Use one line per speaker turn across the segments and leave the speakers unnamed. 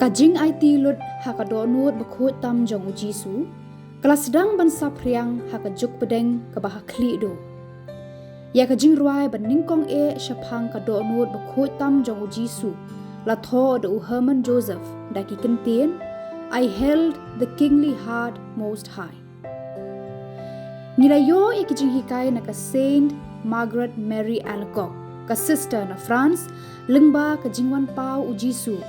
Kajing IT lut haka Dohnud Bakhuid tam Jong Jisu, kala sedang ban sapriang haka juk pedeng ke bahak kli do. Ya kajing ruai ban ningkong syapang ka Dohnud Bakhuid tam Jong Jisu, la tho de Herman Joseph daki kentien, I held the kingly heart most high. Nilayo ya kajing hikai na ka Saint Margaret Mary Alacoque, ka sister na France, lengba kajingwan pau u Jisu.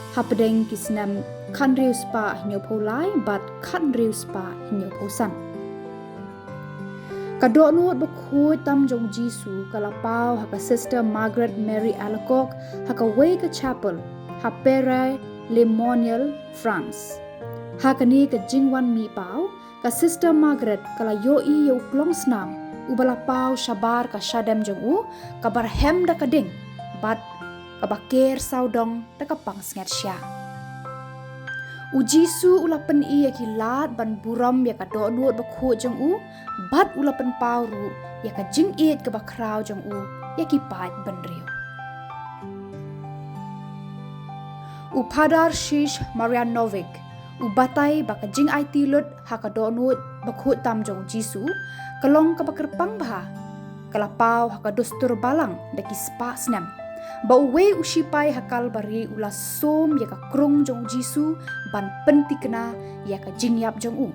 Hapedeng kisnam kan riu spa hinyo polai bat kan riu spa hinyo posan. Ka Dohnud Bakhuid tam Jong Jisu kalapau haka sister Margaret Mary Alacoque haka way ka chapel hapere Le Monial France. Haka ni ka jingwan mi pau ka sister Margaret kala yoi yo klong snam ubalapau shabar ka shadam jong u ka barhem da kading bat kabaker saudong dakapang sngat sya. U Jisu ulapan i yaki lat ban buram ya ka Dohnud Bakhuid jong u bat ulapan pauru ya ka jing it ka bakrau jong u yaki pait ban riu. U Padar Shish Marianovic u batai baka jing IT lut haka Dohnud Bakhuid tam Jong Jisu kalong ka bakerpang bah kalapau haka dostur balang daki spa snam. Bauwe usipai hakal bari ula som ya ka krung Jong Jisu ban pentikna ya ka jingyap jong u.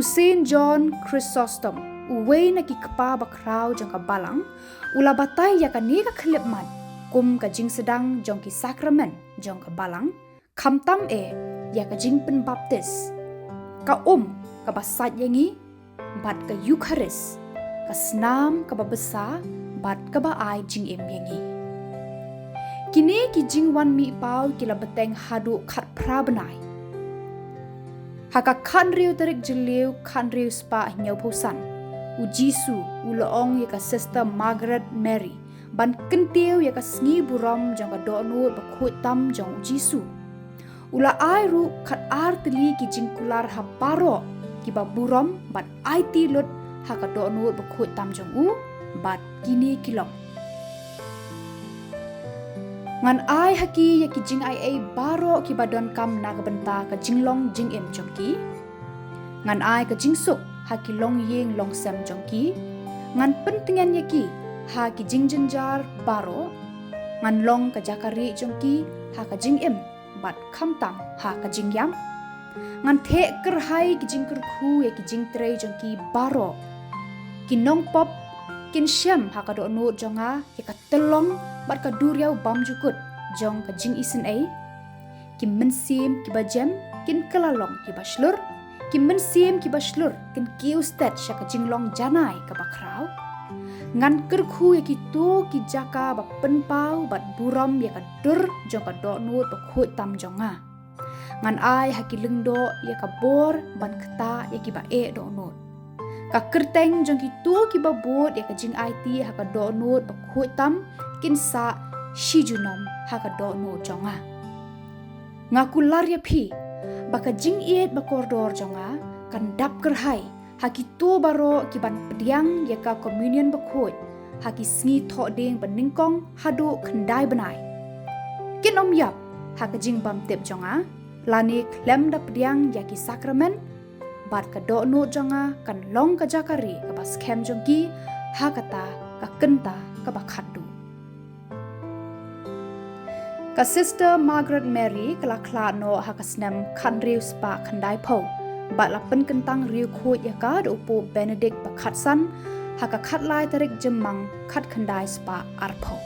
Saint John Chrysostom uwe na ki kapa bakrau jong ka balang ula batai ya ka ni ka khlipman kum ka jing sedang jong ki sakramen jong ka balang kamtam ya ka jing pen baptis ka ka basat yangi bat ka Eucharis ka snam ka babesa bat ka baai jing yangi. Kini ki jing wan mi pau kila beteng hadu khat pra Bnai. Haka kan riu tarik Jylliew kan riu spa hinyo posan. U Jisu u loong ya ka sister Margaret Mary ban kentiu ya ka sngi buram jong ka Dohnud Bakhuid tam Jong Jisu. Ula ai ru khat arteli ki jing kular ha paro ki ba buram bat IT lut haka Dohnud Bakhuid tam Jong u bat kini kilong. Ngan ai haki ya ki jing ai baro ki badon kam na benta ka jinglong jing em jongki. Ngan ai ka jing suk haki long yeng long sem jongki. Ngan pentingan yaki ha ki jing jenjar baro. Ngan long ka jakari jongki ha ka jing em bat kamtam ha ka jing yam. Ngan the kerhai ki jing kerku ya ki jing tre jongki baro. Ki nong pop kin syam haka Dohnud jonga ya ka telong bat ka duriau bam jukut jong ka jing isen ki mensim ki bajem kin kelalong ki baslur ki mensim ki baslur kin kiustet sya ka jinglong janai ka bakrau ngan kerku ya ki to ki jaka ba penpau bat buram ya ka dur jong ka Dohnud Bakhuid tam jonga ngan ai haki lengdo ya ka bor ban keta ya ki ba Dohnud ka kerteng jong ki tu ki babut ya ka jing IT haka Dohnud Bakhuid tam kin sa shijunom haka Dohnud jonga ngakular ya phi baka jing it bakordor jonga kan dap kerhai haki tu baro ki ban pediang ya ka communion Bakhuid haki sngi tho ding beningkong hadu khandai Bnai kin yap haka jing bam tip jonga lani klem da pediang ya ki sakramen bat ka Dohnud jonga kan long ka jakari ka bas kem jongki hakata ka kenta ka bakhadu. Ka sister Margaret Mary kala kla no hakasnam kan riu spa khandai po bat la pen kentang riu khut ya ka do po Benedict bakhatsan haka khatlai tarik jemang khat khandai spa arpo.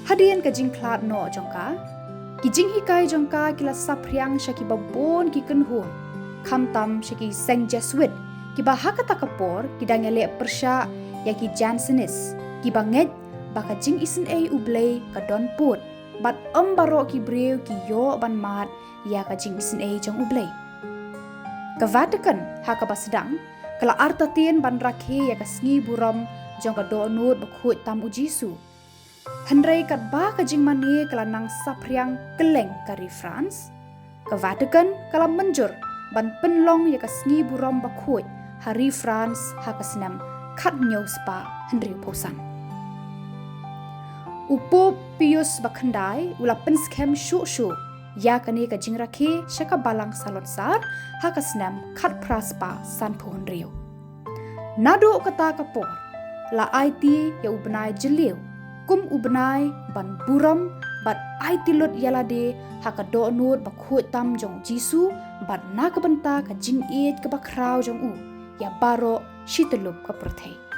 Hadian ka jing klat no jongka ki jing hikai jongka kila sapriang syaki babon ki kenhun kamtam syaki seng Jesuit ki bahaka takapor ki dangele persya ya ki Jansenis ki banget baka jing isen ublay ka don put bat baro ki breu ki yo ban mat ya ka jing isen jong ublay ka Vatican haka basedang kala artatien ban rakhe ya ka sngi buram jong ka Dohnud Bakhuid tam u Jisu hendrai kat ba ka jing mani kala nang sapriang keleng kari France ka Vatican kala menjur ban penlong ya ka sngi buram Bakhuid hari France haka senam kat nyau spa hendri posan. Upop pius bakhandai ula penskem shu ya kani ka jing rakhe shaka balang salot sar hakasnam khat praspa san phun rio nado kata kapor la IT ya Bnai Jylliew kum Bnai ban buram bat IT lot yalade haka Dohnud Bakhuid tam Jong Jisu bat na kabanta ka jing it ka bakrau Jong ya baro shitelup ka perthei